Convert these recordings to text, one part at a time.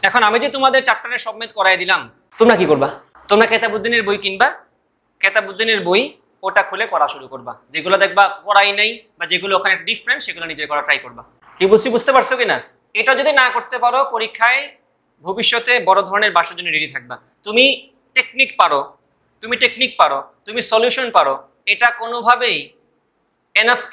এখন আমি যে তোমাদের চ্যাপ্টারে সবমিট করাই দিলাম, তোমরা কি করবা? তোমরা কিতাবউদ্দিনের বই কিনবা, কিতাবউদ্দিনের বই ওটা খুলে করা শুরু করবা। যেগুলো দেখবা পড়াই নাই বা যেগুলো ওখানে ডিফারেন্ট সেগুলো নিজে করা ট্রাই করবা। কি বুঝতে পারছো কিনা? এটা যদি না করতে পারো পরীক্ষায় ভবিষ্যতে বড় ধরনের বাসার জন্য রেডি থাকবা। তুমি টেকনিক পারো, তুমি সলিউশন পারো, এটা কোনোভাবেই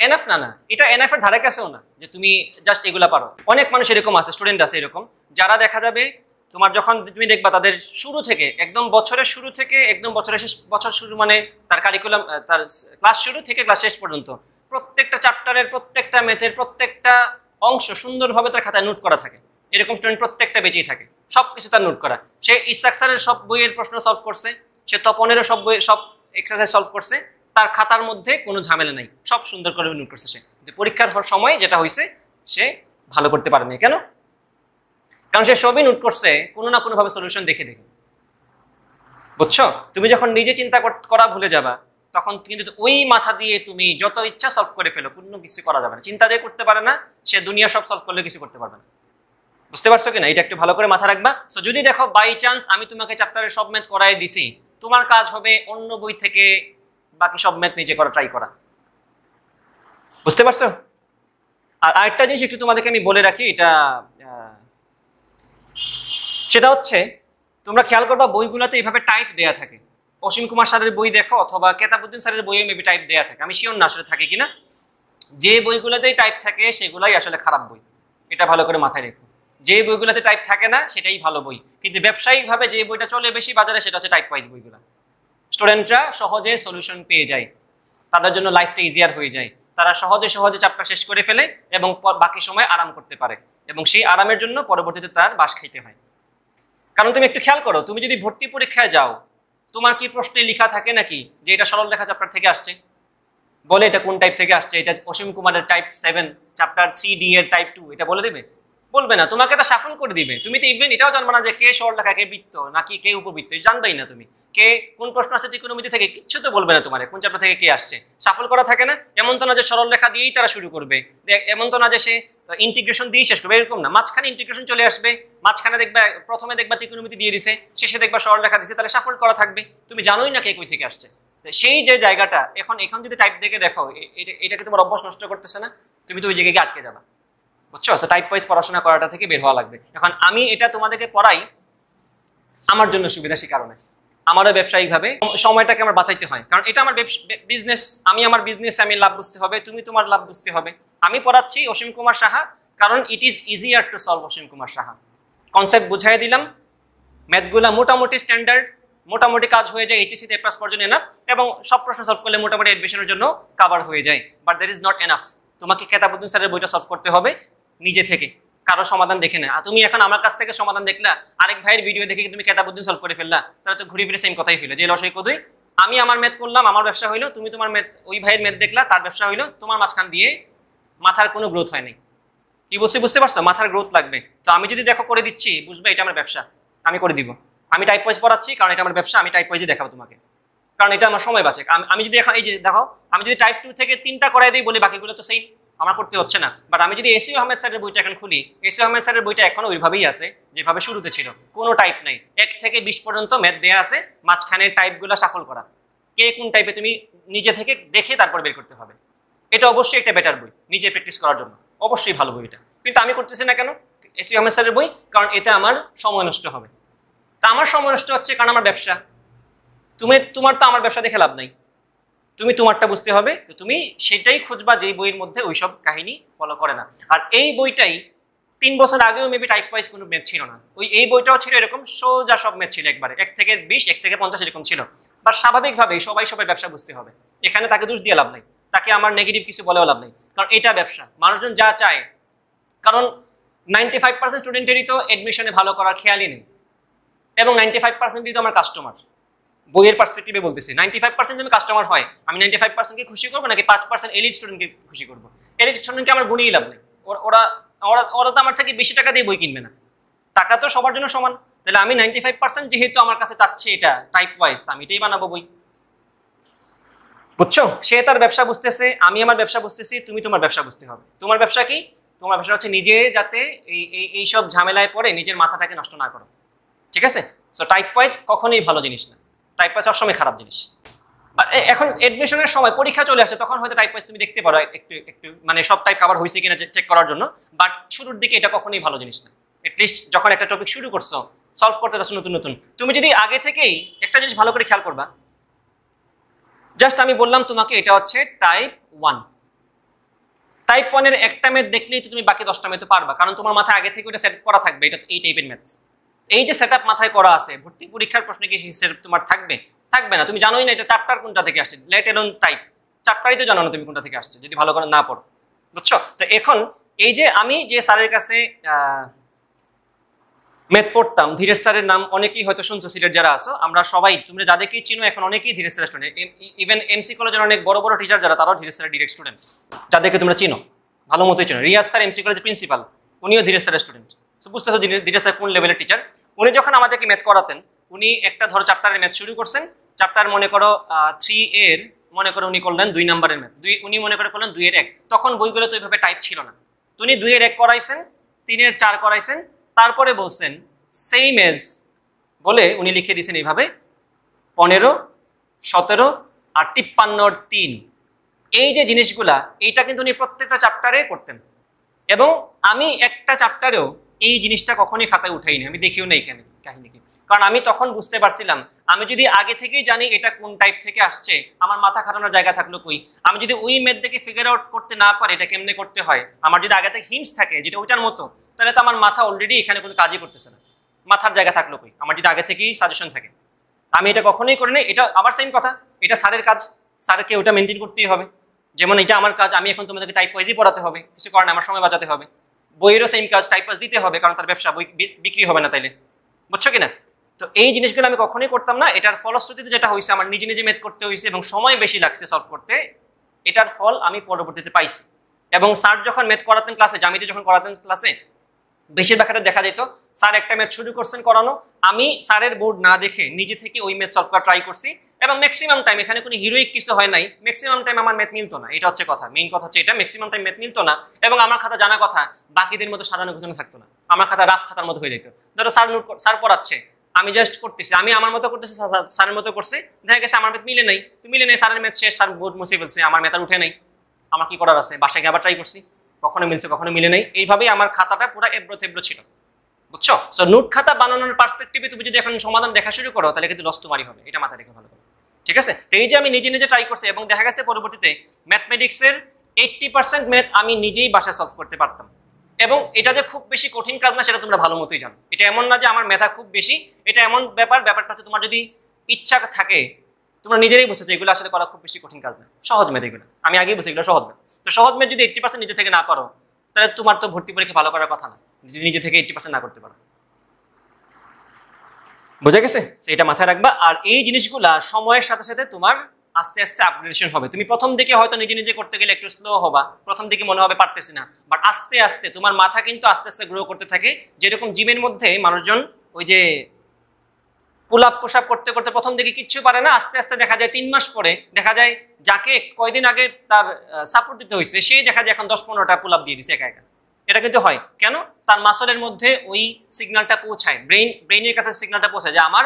এনাফ না। এটা এনাফের ধারে কাছেও না যে তুমি জাস্ট এগুলা পারো। অনেক মানুষ এরকম আছে, স্টুডেন্ট আছে এরকম, যারা দেখা যাবে তোমার যখন তুমি দেখবা তাদের শুরু থেকে একদম বছরের শুরু থেকে একদম বছরের শেষ, বছর শুরু মানে তার কারিকুলাম, তার ক্লাস শুরু থেকে ক্লাস শেষ পর্যন্ত প্রত্যেকটা চ্যাপ্টারের প্রত্যেকটা ম্যাথের প্রত্যেকটা অংশ সুন্দরভাবে তার খাতায় নোট করা থাকে। এরকম স্টুডেন্ট প্রত্যেকটা বেঁচেই থাকে, সব কিছু তার নোট করা। সে ইসহাক স্যারের সব বইয়ের প্রশ্ন সলভ করছে, সে তপনেরও সব বই সব এক্সারসাইজ সলভ করছে, তার খাতার মধ্যে কোনো ঝামেলা নাই, সব সুন্দর করে নোট করছে সে। কিন্তু পরীক্ষার সময় যেটা হয়েছে সে ভালো করতে পারেনি। কেন? কারণ সে সবই নোট করছে কোনো না কোনোভাবে সলিউশন দেখে। বুঝছো? তুমি যখন নিজে চিন্তা করা ভুলে যাবা তখন কিন্তু ওই মাথা দিয়ে তুমি যত ইচ্ছা সলভ করে ফেলো, কোনো কিছু করা যাবে না। চিন্তা যে করতে পারে না সে দুনিয়া সব সলভ করলে কিছু করতে পারবে না। বুঝতে পারছো কিনা? এটা একটু ভালো করে মাথা রাখবা। সো যদি দেখো বাই চান্স আমি তোমাকে চ্যাপ্টারের সব ম্যাথ করাই দিছি, তোমার কাজ হবে অন্য বই থেকে বাকি সব ম্যাথ নিজে করা ট্রাই করা। বুঝতে পারছো? আর আরেকটা জিনিস একটু তোমাদেরকে আমি বলে রাখি, সেটা হচ্ছে তোমরা খেয়াল করবা বইগুলোতে এইভাবে টাইপ দেয়া থাকে। অসীম কুমার স্যারের বই দেখো অথবা কিতাবউদ্দিন স্যারের বইয়ে মেবি টাইপ দেয়া থাকে, আমি শিওর না আসলে থাকে কিনা। যে বইগুলোতেই টাইপ থাকে সেগুলাই আসলে খারাপ বই, এটা ভালো করে মাথায় রেখো। যে বইগুলোতে টাইপ থাকে না সেটাই ভালো বই, কিন্তু ব্যবসায়িকভাবে যে বইটা চলে বেশি বাজারে সেটা হচ্ছে টাইপ ওয়াইজ বইগুলো। স্টুডেন্টরা সহজে সলিউশন পেয়ে যায়, তাদের জন্য লাইফটা ইজিয়ার হয়ে যায়, তারা সহজে চ্যাপ্টার শেষ করে ফেলে এবং বাকি সময় আরাম করতে পারে, এবং সেই আরামের জন্য পরবর্তীতে তার বাস খাইতে হয়। কারণ তুমি একটু খেয়াল করো, তুমি যদি ভর্তি পরীক্ষায় যাও তোমার কি প্রশ্নে লেখা থাকে নাকি যে এটা সরল রেখা চ্যাপ্টার থেকে আসছে? বলে এটা কোন টাইপ থেকে আসছে? এটা অসীম কুমারের টাইপ 7 চ্যাপ্টার 3D এর টাইপ 2, এটা বলে দেবে? বলবে না, তোমাকে এটা শাফল করে দিবে। তুমি তো ইভেন এটাও জানবে না যে কে সরল রেখা, কে বৃত্ত নাকি কে উপবৃত্ত, জানবেই না তুমি। কে কোন প্রশ্ন আসছে ত্রিকোণমিতি থেকে কিচ্ছু তো বলবে না তোমারে, কোন চ্যাপ্টার থেকে কে আসছে। শাফল করা থাকে না? এমন তো না যে সরল রেখা দিয়েই তারা শুরু করবে, এমন তো না যে সে ইন্টিগ্রেশন দিয়েই শেষ করবে, এরকম না। মাঝখানে ইন্টিগ্রেশন চলে আসবে, মাঝখানে দেখবা প্রথমে দেখবা ত্রিকোণমিতি দিয়ে দিছে, শেষে দেখবা সরল রেখা দিছে, তাহলে শাফল করা থাকবে, তুমি জানোই না কে কই থেকে আসছে। সেই যে জায়গাটা এখন যদি টাইপ দেখে দেখো এটাকে তোমার অভ্যাস নষ্ট করতেছে না, তুমি তো ওই জায়গায় আটকে যাবা। বুঝছো? টাইপ ওয়াইজ পড়াশোনা করাটা থেকে বের হওয়া লাগবে। এখন আমি এটা তোমাদেরকে পড়াই আমার জন্য সুবিধা, সে কারণে আমারও ব্যবসায়িকভাবে সময়টাকে আমার বাঁচাইতে হয়, কারণ এটা আমার বিজনেস। আমার বিজনেসে আমি লাভ বুঝতে হবে, তুমি তোমার লাভ বুঝতে হবে। আমি পড়াচ্ছি অসীম কুমার সাহা কারণ it is easier to solve Asim Kumar Saha. Concept বুঝাই দিলাম, ম্যাথগুলা মোটামুটি স্ট্যান্ডার্ড, মোটামুটি কাজ হয়ে যায়, এইচএসসিতে A+ পর্যন্ত এনাফ, এবং সব প্রশ্ন সলভ করলে মোটামুটি অ্যাডমিশনের জন্য কভার হয়ে যায়। But that is not enough. তোমাকে কিতাবউদ্দিন স্যারের বইটা সলভ করতে হবে নিজে থেকে, কারো সমাধান দেখে না। আর তুমি এখন আমার কাছ থেকে সমাধান দেখলা, আরেক ভাইয়ের ভিডিও দেখে তুমি কিতাবউদ্দিন সলভ করে ফেললা, তাহলে তো ঘুরে ফিরে সেম কথাই হইলো, যে লসই কদুই। আমি আমার ম্যাথ করলাম, আমার ব্যবসা হইলো, তুমি তোমার ম্যাথ, ওই ভাইয়ের ম্যাথ দেখলা, তার ব্যবসা হইলো, তোমার মাঝখান দিয়ে মাথার কোনো গ্রোথ হয় নাই। কি বুঝতে পারছো? মাথার গ্রোথ লাগবে। তো আমি যদি দেখো করে দিচ্ছি, বুঝবে এটা আমার ব্যবসা, আমি করে দিব। আমি টাইপ ওয়াইজ পড়াচ্ছি কারণ এটা আমার ব্যবসা, আমি টাইপ ওয়াইজে দেখাবো তোমাকে, কারণ এটা আমার সময় বাঁচে। আমি যদি এখন এই যে দেখো, আমি যদি টাইপ 2 থেকে 3টা করাই দিই বলি, বাকিগুলো তো সেই আমার করতে হচ্ছে না। বাট আমি যদি এসি আহমেদ স্যারের বইটা এখন খুলি, এসি আহমেদ স্যারের বইটা এখনো ওইভাবেই আছে যেভাবে শুরুতে ছিল, কোনো টাইপ নাই। 1 থেকে 20 পর্যন্ত ম্যাথ দেয়া আছে, মাঝখানে টাইপগুলো শাফল করা, কে কোন টাইপে তুমি নিজে থেকে দেখে তারপর বের করতে হবে। এটা অবশ্যই একটা বেটার বই নিজে প্র্যাকটিস করার জন্য, অবশ্যই ভালো বই এটা। কিন্তু আমি করতেছি না কেন? এসি আহমেদ স্যারের বই, কারণ এটা আমার সময় নষ্ট হবে। তা আমার সময় নষ্ট হচ্ছে কারণ আমার ব্যবসা। তোমার তো আমার ব্যবসা দেখে লাভ নাই, তুমি তোমারটা বুঝতে হবে। তো তুমি সেটাই খুঁজবা যেই বইয়ের মধ্যে ওইসব কাহিনী ফলো করে না। আর এই বইটাই 3 বছর আগেও মেবি টাইপ ওয়াইজ কোনো ম্যাথ ছিল না, এই বইটাও ছিল এরকম সোজা সব ম্যাথ ছিল একবারে, 1 থেকে 20, 1 থেকে 50 এরকম ছিল। বা স্বাভাবিকভাবেই সবাই ব্যবসা বুঝতে হবে, এখানে তাকে দোষ দিয়ে লাভ নাই, তাকে আমার নেগেটিভ কিছু বলেও লাভ নাই, কারণ এটা ব্যবসা, মানুষজন যা চায়। কারণ 95% স্টুডেন্টেরই তো এডমিশনে ভালো করার খেয়ালই নেই, এবং 95%ই তো আমার কাস্টমার। বইয়ের পার্সপেক্টিভে বলতেছি, 95% আমি কাস্টমার হয়, আমি 95%কে খুশি করবো নাকি 5% এলিট স্টুডেন্টকে খুশি করবো? এলিট স্টুডেন্টকে আমার গুণেই লাভ নেই, ওরা তো আমার থেকে বেশি টাকা দিয়ে বই কিনবে না, টাকা তো সবার জন্য সমান। তাহলে আমি 95% যেহেতু আমার কাছে চাচ্ছি এটা টাইপ ওয়াইজ, আমি এটাই বানাবো বই। বুঝছো? সে তার ব্যবসা বুঝতেছে, আমি আমার ব্যবসা বুঝতেছি, তুমি তোমার ব্যবসা বুঝতে হবে। তোমার ব্যবসা কি? তোমার বিষয় হচ্ছে নিজে যাতে এইসব ঝামেলায় পড়ে নিজের মাথাটাকে নষ্ট না করো, ঠিক আছে? সো টাইপ ওয়াইজ কখনোই ভালো জিনিস না, টাইপ ওয়াইজ সবসময় খারাপ জিনিস। এখন এডমিশনের সময় পরীক্ষা চলে আসে, তখন হয়তো টাইপ ওয়াইজ তুমি দেখতে পারো একটু একটু, মানে সব টাইপ কভার হয়েছে কিনা চেক করার জন্য, বাট শুরুর দিকে এটা কখনোই ভালো জিনিস না। এটলিস্ট যখন একটা টপিক শুরু করছো, সলভ করতে যাচ্ছ নতুন নতুন, তুমি যদি আগে থেকেই একটা জিনিস ভালো করে খেয়াল করবা, জাস্ট আমি বললাম তোমাকে এটা হচ্ছে টাইপ 1। টাইপ 1 এর একটা ম্যাথ দেখলেই তো তুমি বাকি 10টা ম্যাথ পারবা, কারণ তোমার মাথায় আগে থেকে ওটা সেট করা থাকবে, এটা এই টাইপের ম্যাথ। এই যে সেটআপ মাথায় করা আছে, ভর্তি পরীক্ষার প্রশ্নে কি সেটআপ তোমার থাকবে? থাকবে না। তুমি জানোই না এটা চ্যাপ্টার কোনটা থেকে আসছে, লেট এলোন টাইপ চ্যাপ্টারই তো জানো না তুমি কোনটা থেকে আসছে যদি ভালো করে না পড়ো, বুঝছো? তো এখন এই যে আমি যে স্যারের কাছে ম্যাথ পড়তাম, ধীরেশ স্যারের নাম অনেকেই হয়তো শুনছো, সিলেট যারা আছো আমরা সবাই, তোমরা যাদেরকেই চিনো এখন অনেকেই ধীরেশ স্যারের স্টুডেন্ট। ইভেন এমসি কলেজের অনেক বড় বড় টিচার যারা, তারাও ধীরেশ স্যারের ডিরেক্ট স্টুডেন্ট, যাদেরকে তোমরা চিনো ভালো মতোই চিনো। রিয়াজ স্যার এমসি কলেজের প্রিন্সিপাল, উনিও ধীরেশ স্যারের স্টুডেন্ট। তো বুঝতেছো ধীরেশ স্যার কোন লেভেলের টিচার। উনি যখন আমাদেরকে ম্যাথ করাতেন, উনি একটা ধরো চ্যাপ্টারের ম্যাথ শুরু করছেন, চ্যাপ্টার মনে করো 3 এর মনে করো উনি করলেন 2 নম্বরের ম্যাথ, উনি মনে করে করলেন 2 এর 1। তখন বইগুলো তো ওইভাবে টাইপ ছিল না, তো উনি 2 এর 1 করাইছেন, 3 এর 4 করাইছেন, তারপরে বলছেন সেম এজ বলে উনি লিখে দিয়েছেন এইভাবে 15, 17 আর 53 3। এই যে জিনিসগুলা, এইটা কিন্তু উনি প্রত্যেকটা চ্যাপ্টারে করতেন, এবং আমি একটা চ্যাপ্টারেও এই জিনিসটা কখনোই খাতায় উঠাইনি, আমি দেখিও না এখানে কাহিনী কি। কারণ আমি তখন বুঝতে পারছিলাম, আমি যদি আগে থেকেই জানি এটা কোন টাইপ থেকে আসছে, আমার মাথা খাটানোর জায়গা থাকলো কই। আমি যদি ওই ম্যাথ দেখে ফিগার আউট করতে না পারি এটা কেমনে করতে হয়, আমার যদি আগে থেকে হিন্টস থাকে যেটা ওইটার মতো, তাহলে তো আমার মাথা অলরেডি এখানে কোনো কাজই করতেছে না, মাথার জায়গা থাকলো কই আমার যদি আগে থেকেই সাজেশন থাকে। আমি এটা কখনোই করি না। এটা আবার সেম কথা, এটা স্যারের কাজ, স্যারকে ওটা মেনটেন করতেই হবে। যেমন এটা আমার কাজ, আমি এখন তোমাদেরকে টাইপ ওয়াইজই পড়াতে হবে, কিছু কারণে আমার সময় বাঁচাতে হবে। বইয়েরও সেম কাজ, টাইপ ওয়াইজ দিতে হবে, কারণ তার ব্যবসা, বই বিক্রি হবে না তাইলে, বুঝছো কিনা? তো এই জিনিসগুলো আমি কখনোই করতাম না। এটার ফলশ্রুতিতে যেটা হয়েছে, আমার নিজে নিজে ম্যাথ করতে হয়েছে এবং সময় বেশি লাগছে সলভ করতে, এটার ফল আমি পরবর্তীতে পাইছি। এবং স্যার যখন ম্যাথ করাতেন ক্লাসে, জামিতে যখন করাতেন ক্লাসে, বেশিরভাগ ক্ষেত্রে দেখা যেত স্যার একটা ম্যাথ শুরু করছেন করানো, আমি স্যারের বোর্ড না দেখে নিজে থেকে ওই ম্যাথ সলভ করা ট্রাই করছি, এবং ম্যাক্সিমাম টাইম, এখানে কোনো হিরোইক কিছু হয় নাই, ম্যাক্সিমাম টাইম আমার ম্যাথ মিলতো না। এটা হচ্ছে কথা, মেইন কথা হচ্ছে এটা, ম্যাক্সিমাম টাইম ম্যাথ মিলতো না, এবং আমার খাতা জানা কথা বাকিদের মতো সাজানো গোছানো থাকতো না, আমার খাতা রাফ খাতার মতো হয়ে যেত। ধরো স্যার পড়াচ্ছে, আমি জাস্ট করতেছি, আমি আমার মতো করতেছি, স্যারের মতো করছি, দেখা গেছে আমার ম্যাথ মিলে নাই, তো মিলে নেই, স্যারের ম্যাথ শেষ, স্যার বোর্ড মুছে ফেলছে, আমার ম্যাথ আর উঠে নাই, আমার কি করার আছে? বাসায় গিয়ে আবার ট্রাই করছি, কখনো মিলছে কখনো মিলে নাই। এইভাবেই আমার খাতাটা পুরো এবড়ো থেবড়ো ছিল, বুঝছো? সো নোট খাতা বানানোর পার্সপেক্টিভে তুমি যদি এখন সমাধান দেখা শুরু করো, তাহলে কিন্তু লস তোমারই হবে, এটা মাথায় রেখে ভালো করে, ঠিক আছে? তো এই যে আমি নিজে নিজে ট্রাই করছি, এবং দেখা গেছে পরবর্তীতে ম্যাথমেটিক্সের 80% ম্যাথ আমি নিজেই বাসায় সলভ করতে পারতাম। এবং এটা যে খুব বেশি কঠিন কাজ না, সেটা তোমরা ভালো মতোই জানো। এটা এমন না যে আমার মেধা খুব বেশি, এটা এমন ব্যাপারটা হচ্ছে তোমার যদি ইচ্ছা থাকে, তোমরা নিজেরাই বুঝেছো এগুলো আসলে করা খুব বেশি কঠিন কাজ না, সহজ ম্যাথ এগুলো, আমি আগেই বুঝি এগুলো সহজ ম্যাথ। তো সহজ ম্যাথ যদি 80% নিজে থেকে না পারো, তাহলে তোমার তো ভর্তি পরীক্ষা ভালো করার কথা না, যদি নিজে থেকে 80% না করতে পারো। বোঝা গেছে? এটা মাথায় রাখবা। আর এই জিনিসগুলা সময়ের সাথে সাথে তোমার আস্তে আস্তে আপগ্রেডেশন হবে। তুমি প্রথম দিকে হয়তো নিজে নিজে করতে গেলে একটু স্লো হবা, প্রথম দিকে মনে হবে পারতেছি না, বাট আস্তে আস্তে তোমার মাথা কিন্তু আস্তে আস্তে গ্রো করতে থাকে। যেরকম জিমের মধ্যে মানুষজন ওই যে পুল আপ পুশ আপ করতে করতে প্রথম দিকে কিচ্ছু পারে না, আস্তে আস্তে দেখা যায় 3 মাস পরে দেখা যায় যাকে কয়দিন আগে তার সাপোর্ট দিতে হয়েছে, সেই দেখা যায় এখন 10-15টা পুল আপ দিয়ে দিচ্ছে একা একা। এটা কিন্তু হয় কেন? তার মাসলের মধ্যে ওই সিগন্যালটা পৌঁছায়, ব্রেইনের কাছে সিগন্যালটা পৌঁছায় যে আমার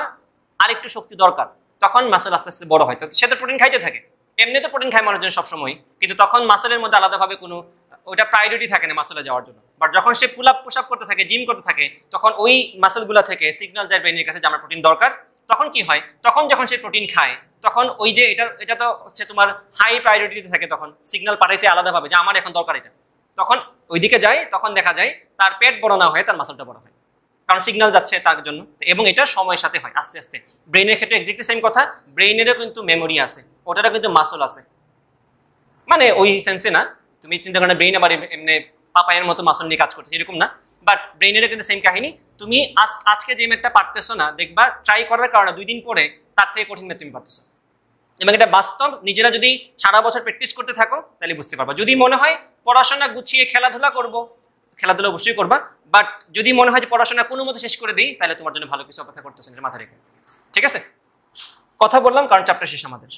আরেকটু শক্তি দরকার, তখন মাসল আস্তে আস্তে বড় হয়। তো সে তো প্রোটিন খাইতে থাকে, এমনিতে প্রোটিন খায় মানুষজন সবসময়, কিন্তু তখন মাসলের মধ্যে আলাদাভাবে কোনো ওইটা প্রায়োরিটি থাকে না মাসলে যাওয়ার জন্য। বাট যখন সে পুল আপ পুশ আপ করতে থাকে, জিম করতে থাকে, তখন ওই মাসলগুলো থেকে সিগন্যাল যায় ব্রেইনের কাছে যে আমার প্রোটিন দরকার। তখন কি হয়? তখন যখন সে প্রোটিন খায়, তখন ওই যে এটা তো হচ্ছে তোমার হাই প্রায়োরিটিতে থাকে, তখন সিগন্যাল পাঠাইছে আলাদাভাবে যে আমার এখন দরকার এটা, তখন ওইদিকে যায়, তখন দেখা যায় তার পেট বড় না হয়, তার মাসলটা বড় হয়, কারণ সিগন্যাল যাচ্ছে তার জন্য। এবং এটা সময়ের সাথে হয় আস্তে আস্তে। ব্রেইনের ক্ষেত্রে এক্স্যাক্টলি সেম কথা, ব্রেইনেরও কিন্তু মেমোরি আছে, ওটারও কিন্তু মাসল আছে, মানে ওই সেন্সে না, তুমি চিন্তা করো ব্রেইন আবার এমনি পাপায়ের মতো মাসল নিয়ে কাজ করছে এরকম না, বাট ব্রেইনেরও কিন্তু সেম কাহিনী। তুমি আজকে যে ম্যাথটা পারতেছো না, দেখবা ট্রাই করার কারণে 2 দিন পরে তার থেকে কঠিন ম্যাথ তুমি পারতেছো। এবং এটা বাস্তব, নিজেরা যদি সারা বছর প্র্যাকটিস করতে থাকো তাহলে বুঝতে পারবা। যদি মনে হয় পড়াশোনা গুছিয়ে খেলাধুলা করবো, খেলাধুলা অবশ্যই করবা, বাট যদি মনে হয় যে পড়াশোনা কোনো মতো শেষ করে দিই, তাহলে তোমার জন্য ভালো কিছু অপেক্ষা করতেছে, মাথা রেখে। ঠিক আছে, কথা বললাম কারণ চ্যাপ্টার শেষ আমাদের।